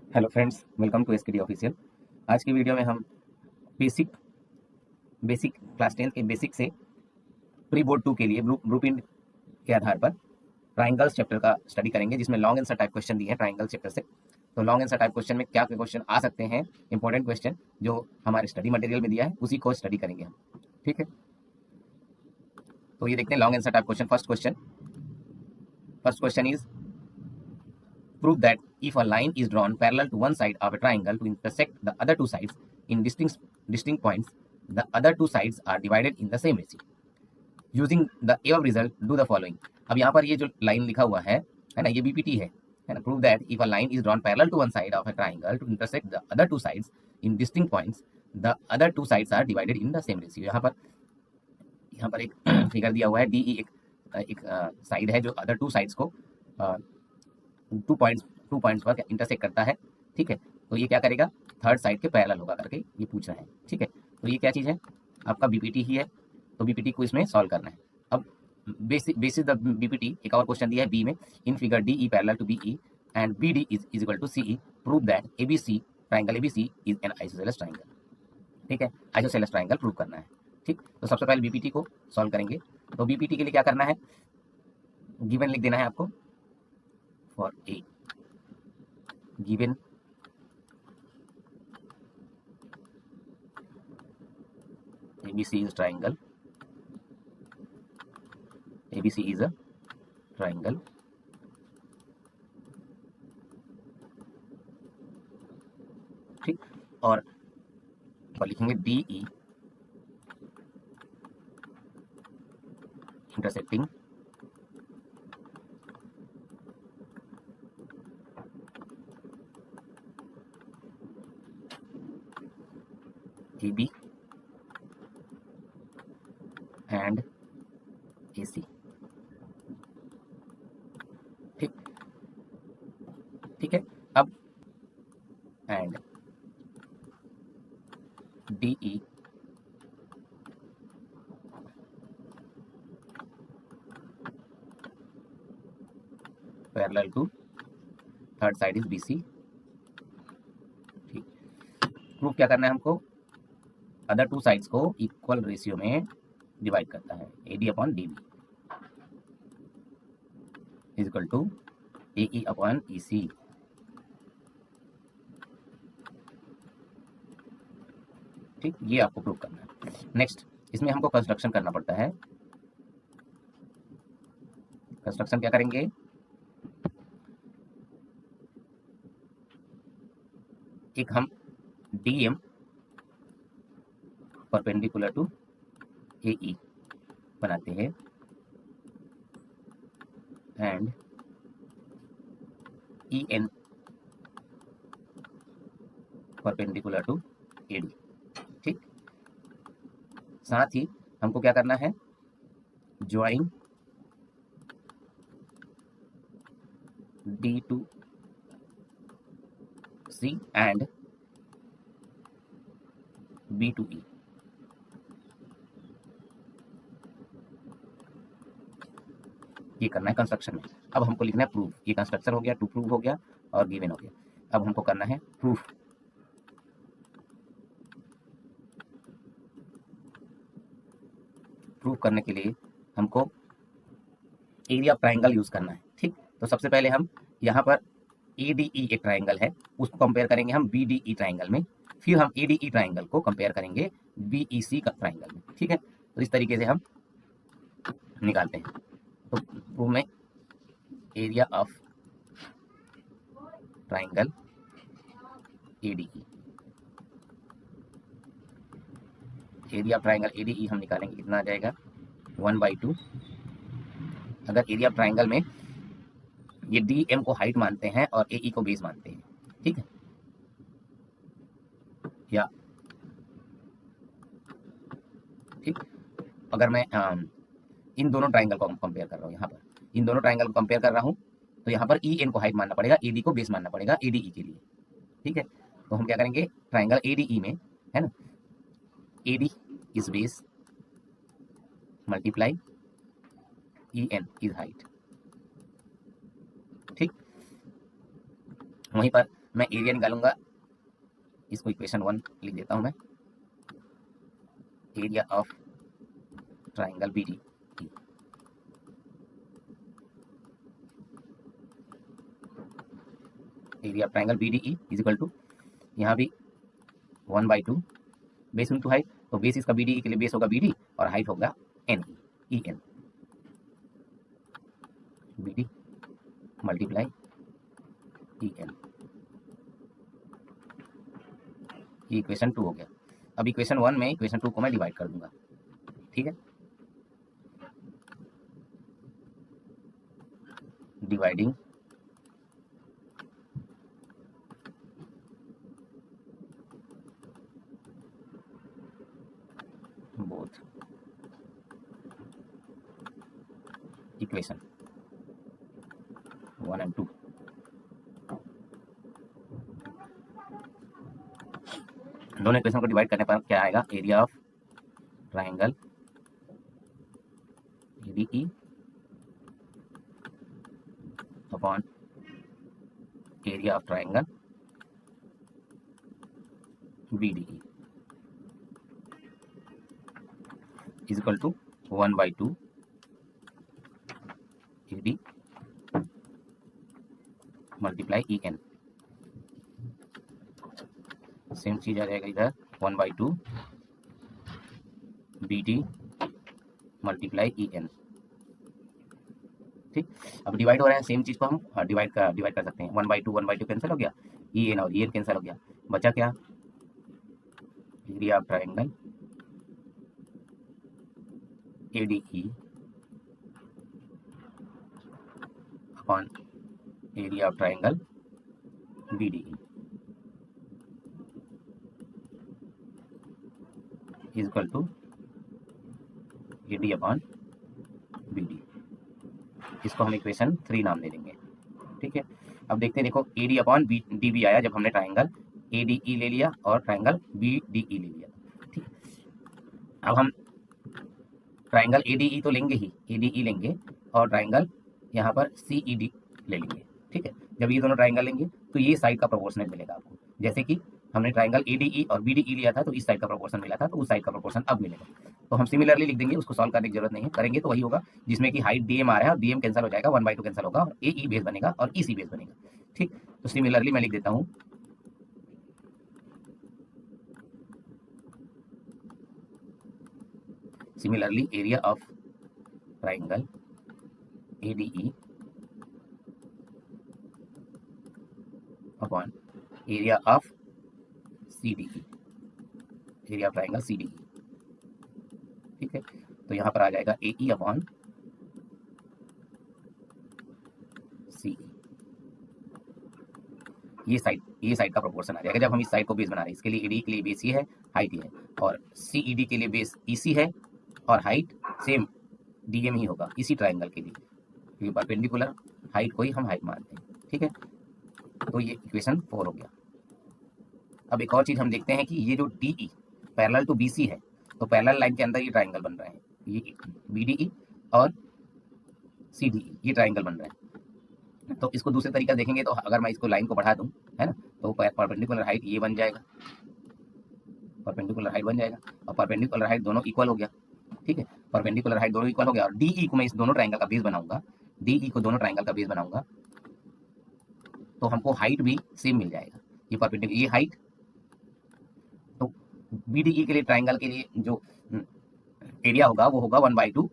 Hello friends, welcome to SKD official. आज की video में हम बेसिक बेसिक क्लास 10 के बेसिक से प्री बोर्ड 2 के लिए ब्लूप्रिंट के आधार पर ट्राइंगल्स चैप्टर का स्टडी करेंगे, जिसमें लॉन्ग आंसर टाइप क्वेश्चन दिए हैं ट्राइंगल चैप्टर से। तो लॉन्ग आंसर टाइप क्वेश्चन में क्या क्या क्वेश्चन आ सकते हैं, इंपॉर्टेंट क्वेश्चन जो हमारे स्टडी मटेरियल में दिया है, उसी को स्टडी करेंगे हम। ठीक है, तो ये देखते हैं long answer type question. First question is prove that if a line is drawn parallel to one side of a triangle to intersect the other two sides in distinct points, the other two sides are divided in the same ratio. Using the above result, do the following. अब यहाँ पर ये जो line लिखा हुआ है ना, ये बीपीटी है ना। Prove that if a line is drawn parallel to one side of a triangle to intersect the other two sides in distinct points, the other two sides are divided in the same ratio. यहाँ पर एक figure दिया हुआ है, D एक side है जो other two sides को टू पॉइंट्स पर इंटरसेक्ट करता है। ठीक है, तो ये क्या करेगा, थर्ड साइड के पैरेलल होगा करके ये पूछ रहा है। ठीक है, तो ये क्या चीज़ है, आपका बीपीटी ही है, तो बीपीटी को इसमें सॉल्व करना है। अब बेसिस द बीपीटी एक और क्वेश्चन दिया है बी में, in figure D E parallel to B E and B D is equal to C E, prove that A B C triangle A B C is an isosceles triangle. ठीक है, isosceles triangle prove करना है। ठीक, तो सबसे पहले BPT को solve करेंगे। तो बीपीटी के लिए क्या करना है, गिवन लिख देना है आपको। For a given ABC is triangle, ABC is a triangle, ठीक, और लिखेंगे DE intersecting AB and AC। ठीक, ठीक है, अब and DE parallel to third side is BC। ठीक, प्रूफ क्या करना है हमको, अदर टू साइड्स को इक्वल रेशियो में डिवाइड करता है, AD upon DB is equal to AE upon EC। ठीक, ये आपको प्रूव करना है। नेक्स्ट, इसमें हमको कंस्ट्रक्शन करना पड़ता है। कंस्ट्रक्शन क्या करेंगे, एक हम DM परपेंडिकुलर टू AE बनाते हैं and EN perpendicular to AD। ठीक, साथ ही हमको क्या करना है, join D to C and B to E। ये करना है कंस्ट्रक्शन में। अब हमको लिखना है प्रूफ। ये कंस्ट्रक्शन हो गया, टू प्रूव हो गया और गिवन हो गया। अब हमको करना है प्रूफ। प्रूफ करने के लिए हमको एरिया ऑफ ट्राइंगल यूज करना है। ठीक, तो सबसे पहले हम यहाँ पर ADE एक ट्राइंगल है, उसको कंपेयर करेंगे हम BDE ट्राइंगल में, फिर हम ADE ट्राइंगल को कंपेयर करेंगे BEC का ट्राइंगल में। ठीक है, तो इस तरीके से हम निकालते हैं। तो प्रूफ में area of triangle ADE, area of triangle ADE हम निकालेंगे, कितना आ जाएगा 1/2। अगर एरिया ऑफ ट्राइंगल में ये DM को हाइट मानते हैं और AE को बेस मानते हैं। ठीक है, या ठीक, अगर मैं इन दोनों ट्राइंगल को कंपेयर कर रहा हूँ, यहाँ पर इन दोनों ट्राइंगल को कंपेयर कर रहा हूँ, तो यहाँ पर EN को हाइट मानना पड़ेगा, AD को बेस मानना पड़ेगा ADE के लिए। ठीक है, तो हम क्या करेंगे, ट्राइंगल ADE में है ना, AD is base multiply EN is height. ठीक, वहीं पर मैं एरिया निकालूंगा, इसको इक्वेशन 1 लिख देता हूं मैं, area of triangle B D, area of triangle B D E is equal to, यहाँ भी 1/2 बेस इंटू हाइट, तो बेस इसका बी डी ई के लिए बेस होगा बी डी और हाइट होगा N E N, B D multiply E N, ये इक्वेशन 2 हो गया। अब इक्वेशन 1 में इक्वेशन 2 को मैं डिवाइड कर दूंगा, ठीक है, डिवाइडिंग बोथ इक्वेशन 1 and 2, दोनों इक्वेशन को डिवाइड करने पर क्या आएगा, area of triangle ADE upon area of triangle BDE is equal to 1/2 AD multiply E N, same चीज आ जाएगा इधर 1/2 B D multiply E N, ठीक। अब डिवाइड हो रहा है, सेम चीज को हम डिवाइड कर सकते हैं, 1/2 कैंसिल हो गया, ई एन और ई एन कैंसिल हो गया, बचा क्या, area of triangle ADE upon area of triangle BDE is equal to AD upon BD, इसको हम इक्वेशन 3 नाम दे देंगे, ठीक है। अब देखते हैं, देखो AD upon B D B आया जब हमने ट्राइंगल एडीई ले लिया और ट्राइंगल बीडीई ले लिया, ठीक। अब हम ट्राइंगल एडीई तो लेंगे ही, एडीई लेंगे और ट्राइंगल यहाँ पर सीईडी ले लेंगे, ठीक है। जब ये दोनों ट्राइंगल लेंगे तो ये साइड का प्रोपोर्शनल मिलेगा आपको, जैसे कि हमने ट्राइंगल एडीई और बीडीई लिया था तो इस साइड का प्रोपोर्शन मिला था, तो उस साइड का प्रोपोर्शन अब मिलेगा। तो हम सिमिलरली लिख देंगे, उसको सॉल्व करने की जरूरत नहीं है, करेंगे तो वही होगा जिसमें कि हाइट डीएम आ रहा है और डीएम कैंसिल हो जाएगा, 1/2 कैंसिल होगा और एई बेस बनेगा और ईसी बेस बनेगा, ठीक। तो सिमिलरली मैं लिख देता हूँ, similarly area of triangle ADE upon area of CDE, area of triangle CDE, ठीक है। तो यहाँ पर आ जाएगा एई अपॉन सीई, ये साइड का प्रोपोर्शन आ जाएगा जब हम इस साइड को बेस बना रहे हैं। इसके लिए एडी के लिए बेस ये है, हाइट ये है, और सीईडी के लिए बेस ईसी है और हाइट सेम डीएम ही होगा इसी ट्राइंगल के लिए, क्योंकि परपेंडिकुलर हाइट को ही हम हाइट मानते हैं, ठीक है। तो ये इक्वेशन 4 हो गया। अब एक और चीज हम देखते हैं कि ये जो डीई पैरेलल टू बीसी है, तो पैरेलल लाइन के अंदर ये ट्राइंगल बन रहे हैं, ये बीडीई और सीडीई ये ट्राइंगल बन रहे हैं। तो इसको दूसरे तरीका देखेंगे तो अगर मैं इसको लाइन को बढ़ा दूं, है ना, तो परपेंडिकुलर हाइट ये बन जाएगा, परपेंडिकुलर हाइट बन जाएगा और परपेंडिकुलर हाइट दोनों इक्वल हो गया, ठीक है। परपेंडिकुलर हाइट दोनों इक्वल हो गया और डीई को मैं इस दोनों ट्राइंगल का बेस बनाऊंगा, डीई को दोनों ट्राइंगल का बेस बनाऊंगा तो हमको हाइट भी सेम मिल जाएगा, ये परपेंडिकुलर ये हाइट, तो बीडीई के लिए ट्राइंगल के लिए जो एरिया होगा वो होगा 1/2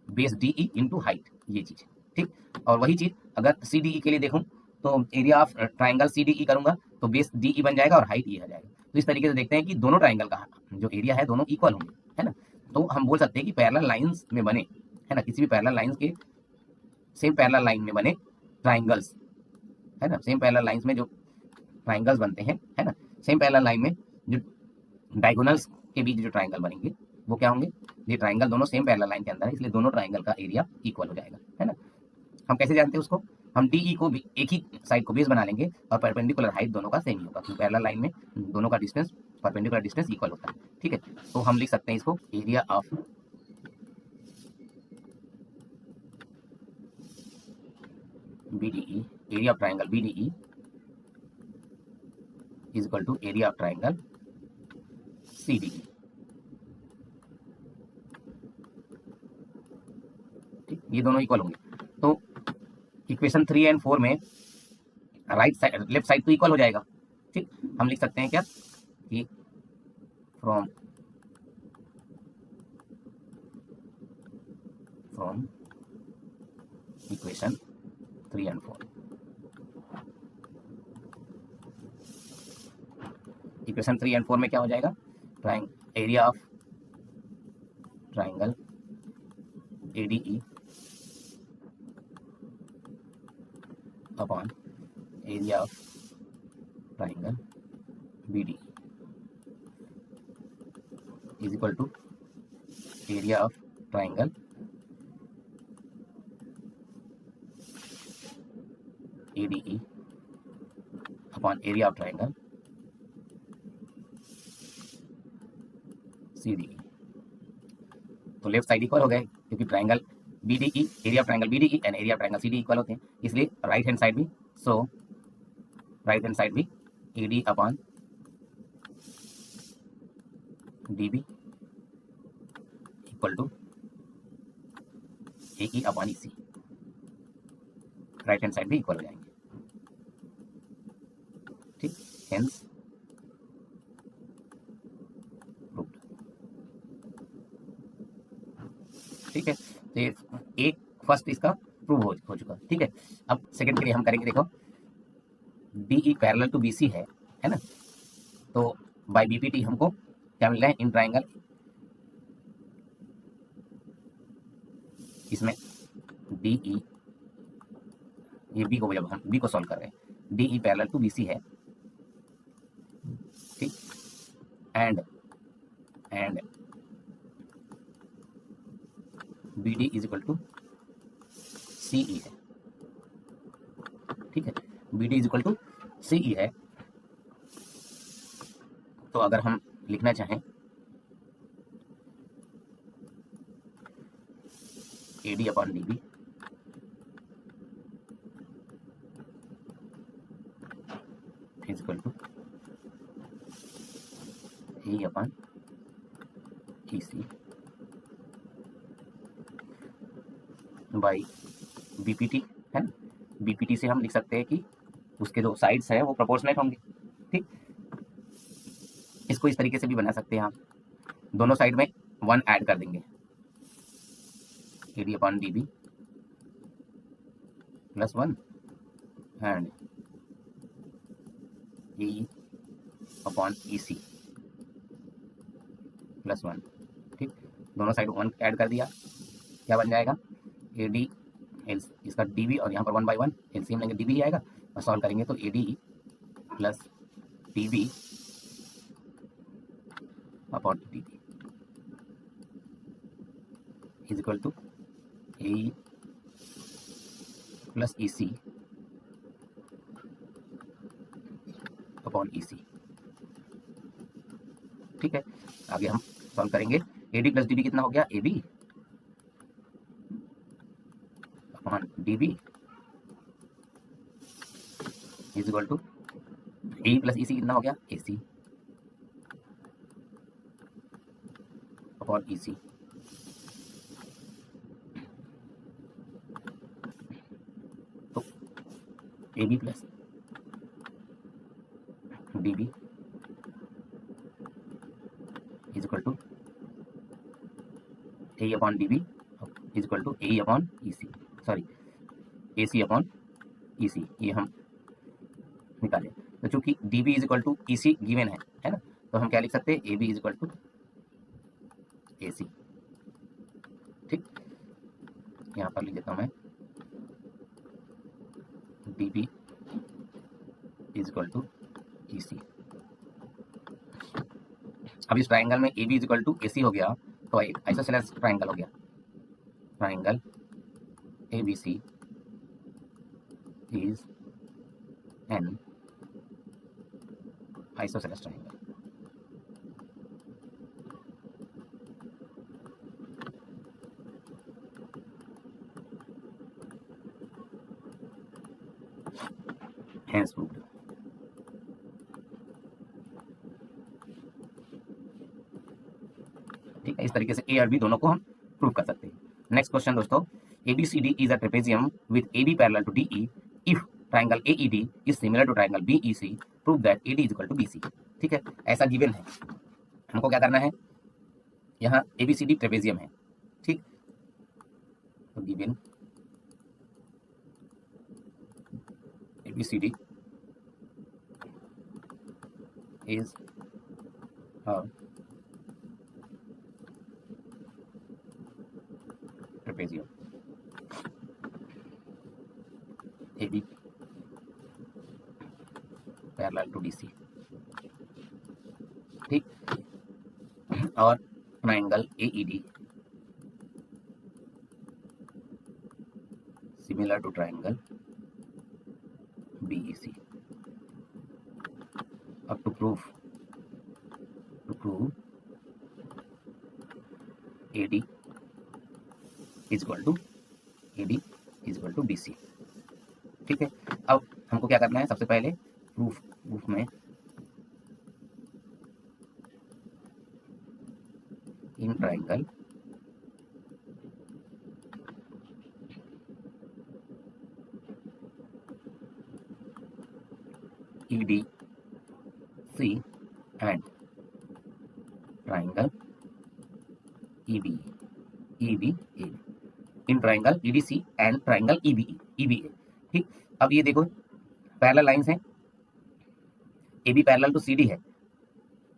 बेस डीई इंटू हाइट, ये चीज, ठीक। और वही चीज अगर सीडीई के लिए देखूं तो एरिया ऑफ ट्राइंगल सीडीई करूंगा तो बेस डीई बन जाएगा और हाइट ये आ जाएगा। तो इस तरीके से देखते हैं कि दोनों ट्राइंगल का जो एरिया है दोनों इक्वल होंगे, है ना। तो हम बोल सकते हैं कि पैरेलल लाइंस में बने, है ना, किसी भी पैरेलल लाइंस के सेम पैरेलल लाइन में बने ट्राइंगल्स, है ना, सेम पैरेलल लाइंस में जो ट्राइंगल्स बनते हैं, है ना, सेम पैरेलल लाइन में जो डायगोनल्स के बीच जो ट्राइंगल बनेंगे वो क्या होंगे, ये ट्राइंगल दोनों सेम पैरेलल लाइन के अंदर है, इसलिए दोनों ट्राइंगल का एरिया इक्वल हो जाएगा, है ना। हम कैसे जानते हैं उसको, हम डीई को भी एक ही साइड को बेस बना लेंगे और परपेंडिकुलर हाइट दोनों का सेम ही होगा, क्योंकि पैरेलल लाइन में दोनों का डिस्टेंस परपेंडिकुलर डिस्टेंस इक्वल होता है, ठीक है। तो हम लिख सकते हैं इसको area of BDE, area of triangle BDE is equal to area of triangle CDE। ठीक, ये दोनों इक्वल होंगे तो इक्वेशन 3 एंड 4 में राइट साइड लेफ्ट साइड तो इक्वल हो जाएगा। ठीक, हम लिख सकते हैं क्या कि from equation 3 and 4, equation 3 and 4 में क्या हो जाएगा, area of triangle ADE upon area of triangle BDE is equal to area of triangle ADE upon area of triangle CDE। तो लेफ्ट साइड इक्वल हो गए क्योंकि triangle BDE, area of triangle BDE and area of triangle CDE equal होते हैं, इसलिए right hand side भी, so right hand side भी AD upon DB equal to AE upon EC, right hand side भी equal हो जाएंगे। ठीक, hence proved. ठीक है, तो ये एक फर्स्ट इसका प्रूव हो चुका। ठीक है, अब सेकंड के लिए हम करेंगे, देखो DE पैरेलल टू BC है ना, तो बाय BPT हमको क्या मिल रहा है इन ट्राइंगल, इसमें DE, ये B को, जब हम B को सॉल्व कर रहे हैं, DE पैरेलल टू BC है। ठीक, and BD is equal to CE है। ठीक है, BD is equal to CE है, तो अगर हम लिखना चाहें AD upon DB is equal to AE upon EC by BPT है ना, BPT से हम लिख सकते हैं कि उसके जो साइड्स हैं वो प्रोपोर्शनेट होंगे। ठीक, इसको इस तरीके से भी बना सकते हैं आप, दोनों साइड में 1 ऐड कर देंगे, AD upon DB plus 1 and AE upon EC plus 1। ठीक, दोनों साइड 1 ऐड कर दिया, क्या बन जाएगा AD, इसका DB और यहाँ पर 1/1 एलसीएम लेंगे, DB ही आएगा, और सॉल्व करेंगे तो AD plus DB upon DB is equal to AE plus EC upon EC। ठीक है, आगे हम सॉल्व करेंगे, AD प्लस DB कितना हो गया, AB upon DB is equal to AE plus EC कितना हो गया, AC अपॉन EC। तो AB plus DB is equal to AE upon DB is equal to AE upon EC, sorry AC upon EC, ये हम निकालें। तो चूंकि DB is equal to EC given है ना, तो हम क्या लिख सकते हैं, AB is equal to AC। ठीक, यहाँ पर लिख देता हूँ मैं DB is equal to EC। अब इस ट्राइंगल में AB is equal to AC हो गया, तो आइसोसेलेस ट्राइंगल हो गया, triangle ABC is an isosceles triangle। Hence proved। इस तरीके से ए और बी दोनों को हम प्रूव कर सकते हैं। नेक्स्ट क्वेश्चन दोस्तों, ABCD is a trapezium with AB parallel to DE if triangle AED is similar to triangle BEC prove that AD is equal to BC। ठीक है, ऐसा गिवन है, हमको क्या करना है, यहाँ ABCD ट्रेपेजियम है, ठीक, तो given ABCD is a trapezium, AB parallel to DC, ठीक, और triangle AED similar to triangle BEC। अब to prove AD is equal to BC। ठीक है, अब हमको क्या करना है, सबसे पहले प्रूफ में in triangle EDC and triangle EBA in triangle EDC and triangle EBA। ठीक, अब ये देखो पैरेलल लाइंस हैं, AB पैरेलल टू CD है,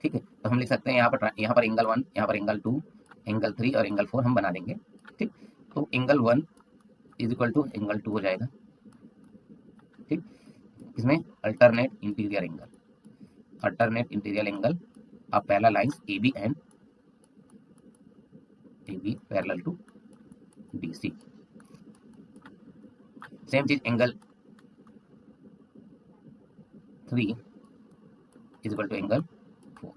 ठीक है, तो हम लिख सकते हैं यहाँ पर एंगल 1, यहाँ पर एंगल 2, एंगल 3 और एंगल 4 हम बना देंगे। ठीक, तो angle 1 is equal to angle 2 हो जाएगा। ठीक, इसमें alternate interior angle of parallel lines AB and AB parallel to DC। Same चीज angle 3 is equal to angle 4,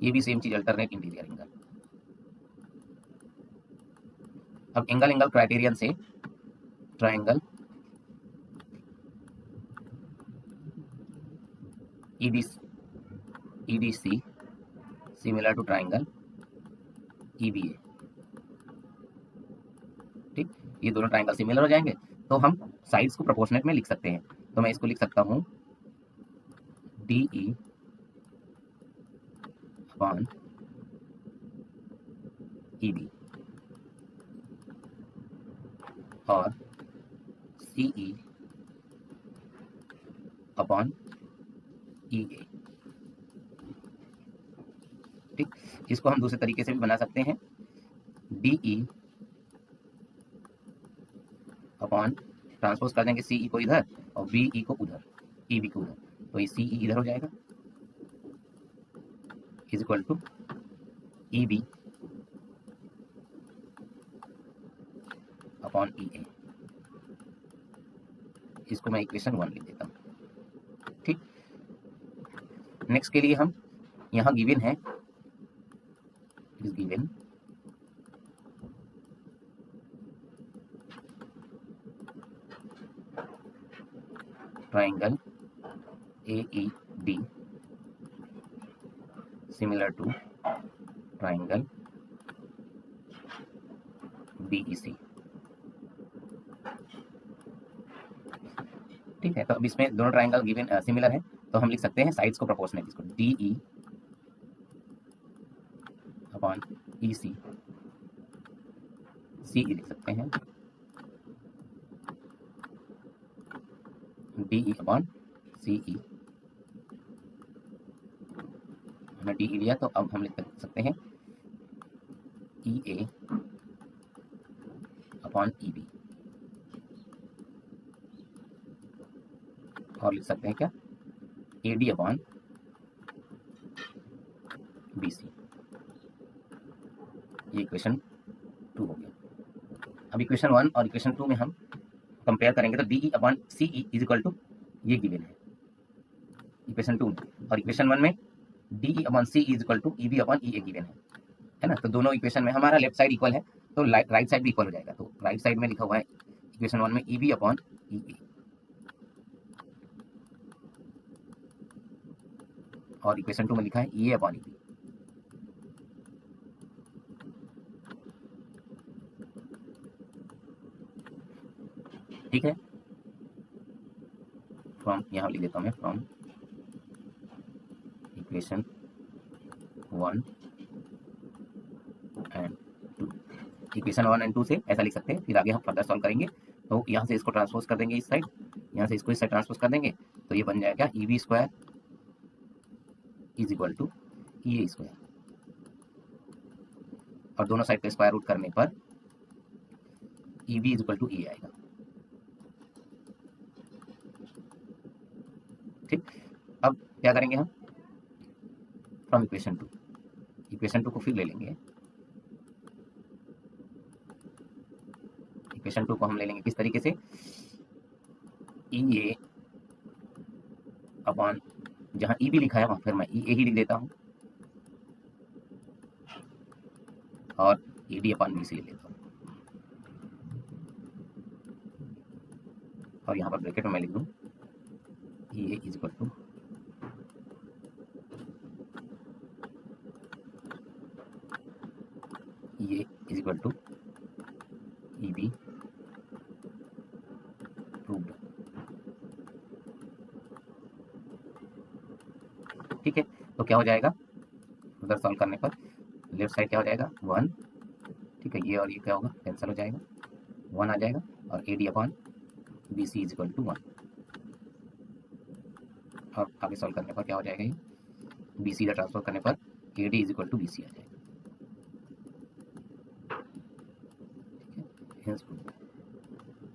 ये भी सेम चीज अल्टरनेट इंटीरियर एंगल। अब एंगल क्राइटेरियन से triangle EDC similar to triangle EBA। ठीक, ये दोनों ट्राइंगल सिमिलर हो जाएंगे तो हम साइड्स को प्रोपोर्शनेट में लिख सकते हैं। तो मैं इसको लिख सकता हूँ DE अपॉन EB और CE अपॉन EA। ठीक, इसको हम दूसरे तरीके से भी बना सकते हैं, DE अपॉन ट्रांसपोज कर देंगे CE को इधर और BE को उधर, EB को उधर, तो ये CE इधर हो जाएगा is equal to EB upon EA। इसको मैं इक्वेशन 1 लिख देता हूँ। ठीक, नेक्स्ट के लिए हम यहाँ गिवन है, is given triangle AED similar to triangle BEC। ठीक है, तो अब इसमें दोनों ट्राइंगल गिवन सिमिलर है तो हम लिख सकते हैं साइड्स को प्रोपोर्शनेट, इसको DE अपॉन EC, CE लिख सकते हैं DE अपॉन CE। हमने DE लिया तो अब हम लिख सकते हैं EA अपॉन EB और लिख सकते हैं क्या, AD अपॉन BC। ये इक्वेशन 2 हो गया। अब इक्वेशन 1 और इक्वेशन 2 में हम कंपेयर करेंगे तो DE upon CE is equal to ये गिवन है इक्वेशन 2 में, और इक्वेशन 1 में DE upon CE is equal to EB upon EA given है ना। तो दोनों इक्वेशन में हमारा लेफ्ट साइड इक्वल है तो राइट साइड भी इक्वल हो जाएगा। तो राइट साइड में लिखा हुआ है इक्वेशन 1 में EB अपॉन EA और इक्वेशन 2 में लिखा है EA अपॉन EB। ठीक है। फ्रॉम, यहाँ लिख देता हूँ मैं, from equation 1 and 2। Equation 1 and 2 से ऐसा लिख सकते हैं, फिर आगे हम फर्दर सॉल्व करेंगे। तो यहाँ से इसको ट्रांसपोज कर देंगे इस साइड, यहाँ से इसको इस साइड ट्रांसपोज कर देंगे, तो ये बन जाएगा E B square is equal to E A square, और दोनों साइड पे स्क्वायर रूट करने पर E B is equal to E आएगा। ठीक, अब क्या करेंगे हम, फ्रॉम इक्वेशन 2, इक्वेशन 2 को फिर ले लेंगे। इक्वेशन 2 को हम ले लेंगे किस तरीके से, ई ए अपॉन, जहां ई बी लिखा है वहां फिर मैं ई ए ही लिख देता हूं, और A D upon B C लिख देता हूं, और यहाँ पर ब्रैकेट में मैं लिख दूं E A is equal to E A is equal to E B proved. ठीक है, तो क्या हो जाएगा, उधर सॉल्व करने पर लेफ्ट साइड क्या हो जाएगा 1, ठीक है, ये और ये क्या होगा, कैंसिल हो जाएगा, 1 आ जाएगा, और A D upon B C is equal to 1, और आगे सॉल्व करने पर क्या हो जाएगा, ये बी सी का ट्रांसफर करने पर A D is equal to B C आ जाएगा।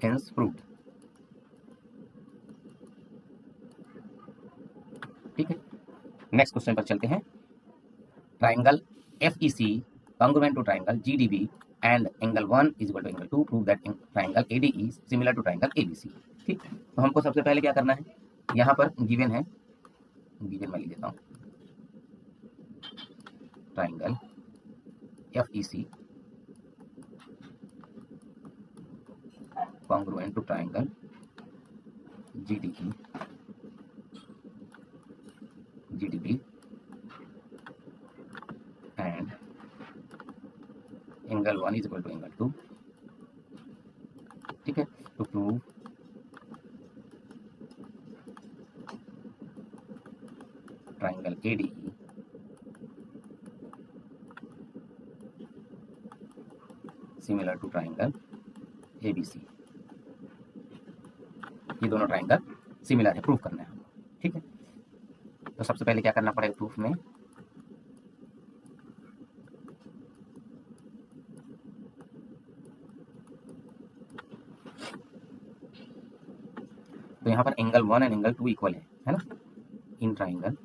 Hence proved. ठीक है, नेक्स्ट क्वेश्चन पर चलते हैं। Triangle F E C congruent to triangle GDB and angle 1 is equal to angle 2, prove that triangle ADE is similar to triangle ABC। ठीक, तो हमको सबसे पहले क्या करना है, यहाँ पर गिवन है, गिवन मैं लिख देता हूँ, triangle FEC congruent to triangle GDB and angle 1 is equal to angle 2। ठीक है, तो prove triangle ADE similar to triangle ABC। ये दोनों ट्राइंगल सिमिलर है, प्रूफ करना है। ठीक है, तो सबसे पहले क्या करना पड़ेगा प्रूफ में, तो यहाँ पर एंगल 1 एंड एंगल 2 इक्वल है ना, in triangle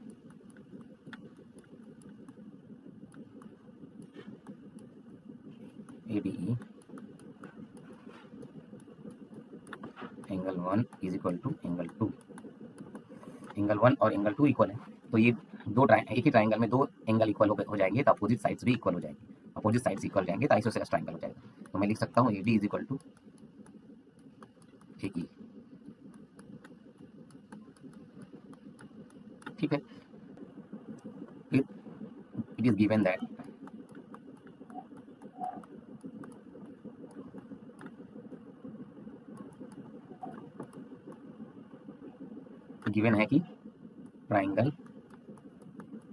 ADE angle 1 is equal to angle 2, angle 1 और एंगल 2 इक्वल है, तो ये दो एक ही ट्राइंगल में दो एंगल इक्वल हो जाएंगे, तो अपोजिट साइड्स भी इक्वल हो जाएंगे, अपोजिट साइड्स इक्वल जाएंगे तो आइसोसेलेस ट्राइंगल हो जाएगा। तो मैं लिख सकता हूँ AD is equal to AE। ठीक है, it is given that given है कि triangle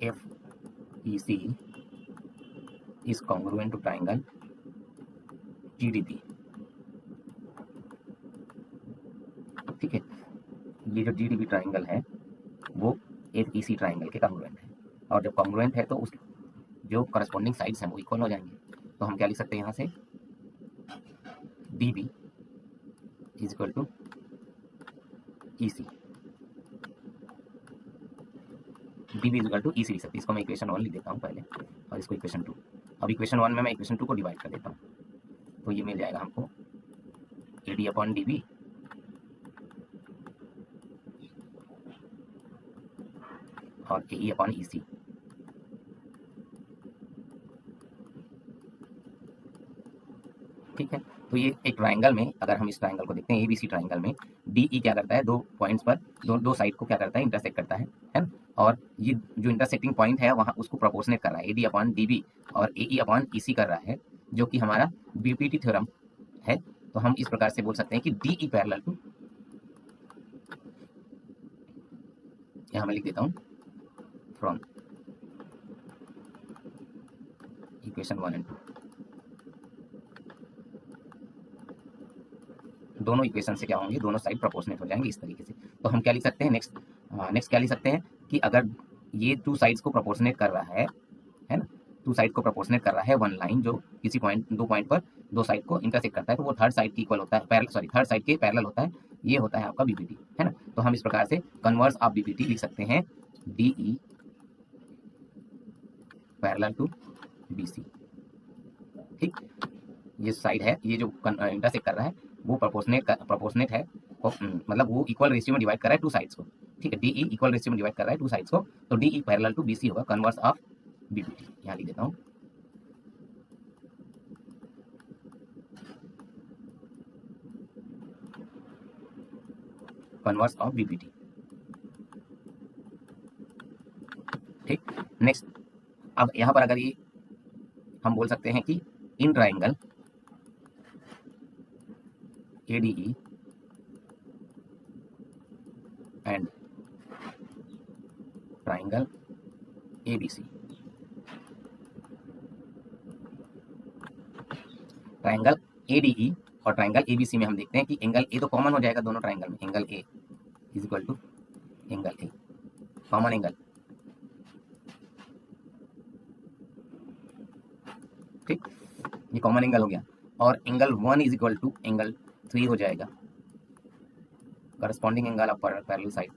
FEC is congruent to triangle GDB। ठीक है, ये जो GDB ट्राइंगल है वो FEC ट्राइंगल के कॉन्ग्रुएंट है, और जब कॉन्ग्रुएंट है तो उस जो करस्पॉन्डिंग साइड्स हैं वो इक्वल हो जाएंगे। तो हम क्या लिख सकते हैं यहाँ से, DB is equal to EC, DB is equal to EC लिख सकते हैं। इसको मैं इक्वेशन 1 लिख देता हूँ पहले, और इसको इक्वेशन 2। अब इक्वेशन 1 में मैं इक्वेशन 2 को डिवाइड कर देता हूँ, तो ये मिल जाएगा हमको AD अपॉन DB और AE अपॉन EC। ठीक है, तो ये एक ट्राइंगल में, अगर हम इस ट्राइंगल को देखते हैं ABC ट्राइंगल में, DE क्या करता है, दो पॉइंट्स पर दो साइड को क्या करता है, इंटरसेक्ट करता है ना, और ये जो इंटरसेक्टिंग पॉइंट है वहाँ उसको प्रोपोर्शनेट कर रहा है, AD अपॉन DB और AE अपॉन EC कर रहा है, जो कि हमारा BPT थ्योरम है। तो हम इस प्रकार से बोल सकते हैं कि डी ई पैरेलल टू, यहाँ मैं लिख देता हूँ फ्रॉम इक्वेशन 1 एंड 2, दोनों इक्वेशन से क्या होंगे, दोनों साइड प्रोपोर्शनेट हो जाएंगे इस तरीके से। तो हम क्या लिख सकते हैं नेक्स्ट क्या लिख सकते हैं कि अगर ये टू साइड्स को प्रोपोर्शनेट कर रहा है ना, टू साइड को प्रोपोर्शनेट कर रहा है वन लाइन जो किसी पॉइंट, दो पॉइंट पर दो साइड को इंटरसेक्ट करता है, तो वो थर्ड साइड की इक्वल होता है, थर्ड साइड के पैरेलल होता है, ये होता है आपका बीपीटी, है ना। तो हम इस प्रकार से कन्वर्स ऑफ बीपीटी लिख सकते हैं D E parallel to BC, ठीक। ये साइड है, ये जो इंटरसेक्ट कर रहा है वो प्रोपोर्शनेट है, मतलब वो इक्वल रेशियो में डिवाइड कर रहा है टू साइड्स को, ठीक है। डी ई इक्वल रेशियो में डिवाइड कर रहा है टू साइड्स को, तो D E parallel to BC होगा कन्वर्स ऑफ बीपीटी। यहाँ लिख देता हूँ कन्वर्स ऑफ बीपीटी, ठीक। नेक्स्ट, अब यहाँ पर अगर ये हम बोल सकते हैं कि इन triangle ADE and triangle ABC, triangle ADE और ट्राइंगल ABC में हम देखते हैं कि एंगल A तो कॉमन हो जाएगा दोनों ट्राइंगल में, angle A is equal to angle A, common angle, ठीक, ये कॉमन एंगल हो गया। और angle 1 is equal to angle 3 हो जाएगा, corresponding angle of parallel side.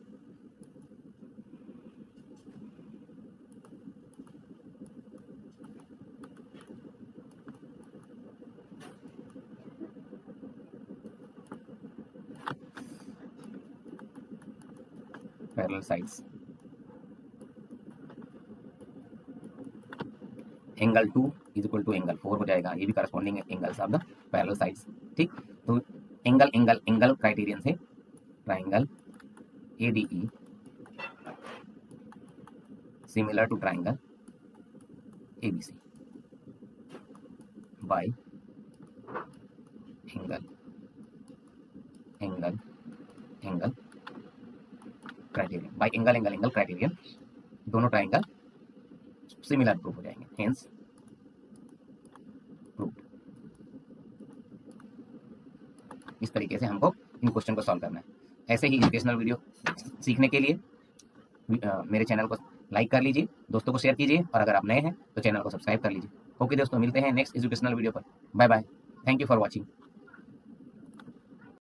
Parallel sides, angle 2 is equal to angle 4 हो जाएगा, ये भी corresponding angles of the parallel sides, ठीक। तो एंगल क्राइटेरियन से triangle ADE similar to triangle ABC by angle criterion, by angle criterion, दोनों triangle similar proof हो जाएंगे, हेंस प्रूफ। इस तरीके से हमको इन क्वेश्चन को सॉल्व करना है। ऐसे ही एजुकेशनल वीडियो सीखने के लिए मेरे चैनल को लाइक कर लीजिए, दोस्तों को शेयर कीजिए, और अगर आप नए हैं तो चैनल को सब्सक्राइब कर लीजिए। ओके दोस्तों, मिलते हैं नेक्स्ट एजुकेशनल वीडियो पर। Bye bye, thank you for watching.